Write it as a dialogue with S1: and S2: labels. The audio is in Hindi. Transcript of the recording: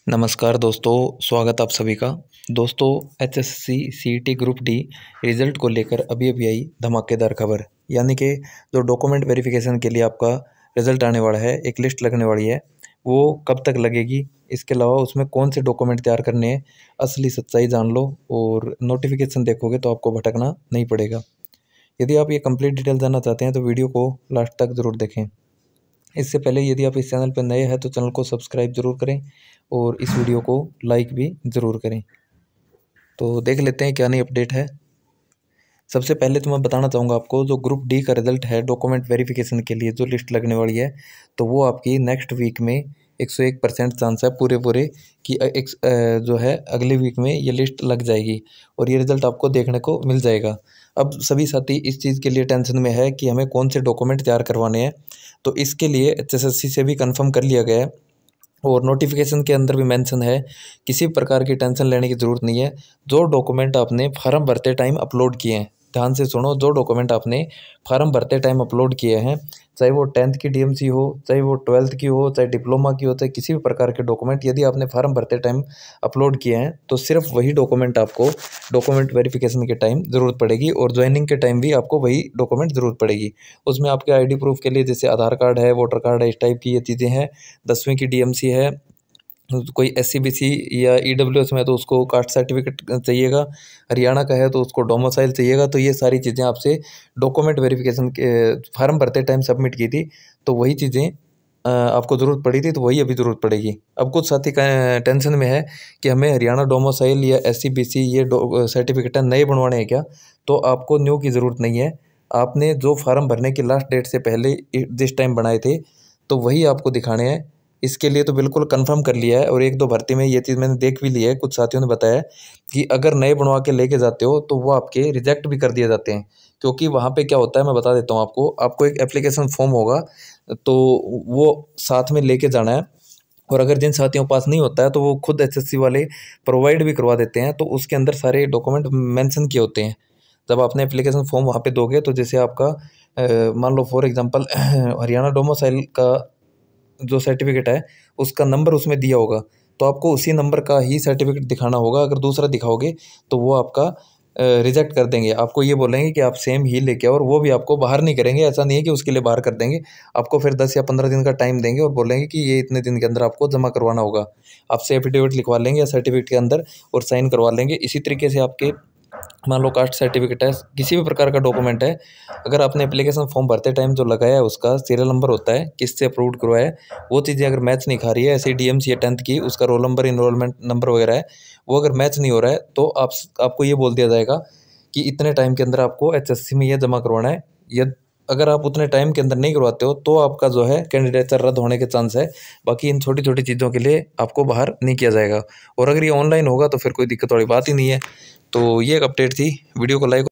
S1: नमस्कार दोस्तों, स्वागत आप सभी का। दोस्तों, HSC CET group D result को लेकर अभी आई धमाकेदार खबर। यानी कि जो डॉक्यूमेंट वेरिफिकेशन के लिए आपका रिज़ल्ट आने वाला है, एक लिस्ट लगने वाली है, वो कब तक लगेगी, इसके अलावा उसमें कौन से डॉक्यूमेंट तैयार करने हैं, असली सच्चाई जान लो और नोटिफिकेशन देखोगे तो आपको भटकना नहीं पड़ेगा। यदि आप ये कंप्लीट डिटेल जानना चाहते हैं तो वीडियो को लास्ट तक ज़रूर देखें। इससे पहले यदि आप इस चैनल पर नए हैं तो चैनल को सब्सक्राइब ज़रूर करें और इस वीडियो को लाइक भी ज़रूर करें। तो देख लेते हैं क्या नई अपडेट है। सबसे पहले तो मैं बताना चाहूँगा आपको, जो ग्रुप डी का रिज़ल्ट है डॉक्यूमेंट वेरिफिकेशन के लिए जो लिस्ट लगने वाली है, तो वो आपकी नेक्स्ट वीक में 101% चांस है पूरे कि जो है अगले वीक में ये लिस्ट लग जाएगी और ये रिज़ल्ट आपको देखने को मिल जाएगा। अब सभी साथी इस चीज़ के लिए टेंशन में है कि हमें कौन से डॉक्यूमेंट तैयार करवाने हैं, तो इसके लिए एचएसएससी से भी कंफर्म कर लिया गया है और नोटिफिकेशन के अंदर भी मेंशन है। किसी प्रकार की टेंशन लेने की ज़रूरत नहीं है। जो डॉक्यूमेंट आपने फार्म भरते टाइम अपलोड किए हैं, ध्यान से सुनो, जो डॉक्यूमेंट आपने फार्म भरते टाइम अपलोड किए हैं, चाहे वो 10th की डीएमसी हो, चाहे वो 12th की हो, चाहे डिप्लोमा की हो, चाहे किसी भी प्रकार के डॉक्यूमेंट यदि आपने फार्म भरते टाइम अपलोड किए हैं, तो सिर्फ वही डॉक्यूमेंट आपको डॉक्यूमेंट वेरिफिकेशन के टाइम ज़रूरत पड़ेगी और ज्वाइनिंग के टाइम भी आपको वही डॉक्यूमेंट ज़रूरत पड़ेगी। उसमें आपके आईडी प्रूफ के लिए जैसे आधार कार्ड है, वोटर कार्ड है, इस टाइप की ये चीज़ें हैं। 10वीं की डीएमसी है, कोई एससीबीसी या ईडब्ल्यूएस में तो उसको कास्ट सर्टिफिकेट चाहिएगा, हरियाणा का है तो उसको डोमिसाइल चाहिएगा। तो ये सारी चीज़ें आपसे डॉक्यूमेंट वेरिफिकेशन के फार्म भरते टाइम सबमिट की थी, तो वही चीज़ें आपको ज़रूरत पड़ी थी, तो वही अभी ज़रूरत पड़ेगी। अब कुछ साथी का टेंशन में है कि हमें हरियाणा डोमिसाइल या एससीबीसी ये सर्टिफिकेट नए बनवाने हैं क्या, तो आपको न्यू की ज़रूरत नहीं है। आपने जो फार्म भरने की लास्ट डेट से पहले जिस टाइम बनाए थे, तो वही आपको दिखाने हैं। इसके लिए तो बिल्कुल कंफर्म कर लिया है और एक दो भर्ती में ये चीज़ मैंने देख भी ली है। कुछ साथियों ने बताया कि अगर नए बनवा के लेके जाते हो तो वो आपके रिजेक्ट भी कर दिए जाते हैं, क्योंकि वहाँ पे क्या होता है मैं बता देता हूँ आपको। आपको एक एप्लीकेशन फॉर्म होगा, तो वो साथ में लेके जाना है और अगर जिन साथियों के पास नहीं होता है तो वो खुद एचएससी वाले प्रोवाइड भी करवा देते हैं। तो उसके अंदर सारे डॉक्यूमेंट मेंशन किए होते हैं। जब आपने एप्लीकेशन फॉर्म वहाँ पे दोगे तो जैसे आपका मान लो फॉर एग्जांपल हरियाणा डोमिसाइल का जो सर्टिफिकेट है उसका नंबर उसमें दिया होगा, तो आपको उसी नंबर का ही सर्टिफिकेट दिखाना होगा। अगर दूसरा दिखाओगे तो वो आपका रिजेक्ट कर देंगे। आपको ये बोलेंगे कि आप सेम ही लेके आओ और वो भी आपको बाहर नहीं करेंगे। ऐसा नहीं है कि उसके लिए बाहर कर देंगे, आपको फिर 10 या 15 दिन का टाइम देंगे और बोलेंगे कि ये इतने दिन के अंदर आपको जमा करवाना होगा। आपसे एफिडेविट लिखवा लेंगे या सर्टिफिकेट के अंदर और साइन करवा लेंगे। इसी तरीके से आपके मान लो कास्ट सर्टिफिकेट है, किसी भी प्रकार का डॉक्यूमेंट है, अगर आपने एप्लीकेशन फॉर्म भरते टाइम जो लगाया है उसका सीरियल नंबर होता है, किससे अप्रूव्ड करवाया है, वो चीज़ें अगर मैच नहीं खा रही है, ऐसे डीएमसी या 10th की उसका रोल नंबर, इनरोलमेंट नंबर वगैरह है, वो अगर मैच नहीं हो रहा है तो आपको ये बोल दिया जाएगा कि इतने टाइम के अंदर आपको एचएससी में ये जमा करवाना है। या अगर आप उतने टाइम के अंदर नहीं करवाते हो तो आपका जो है कैंडिडेचर रद्द होने के चांस है। बाकी इन छोटी छोटी चीज़ों के लिए आपको बाहर नहीं किया जाएगा और अगर ये ऑनलाइन होगा तो फिर कोई दिक्कत वाली बात ही नहीं है। तो ये एक अपडेट थी। वीडियो को लाइक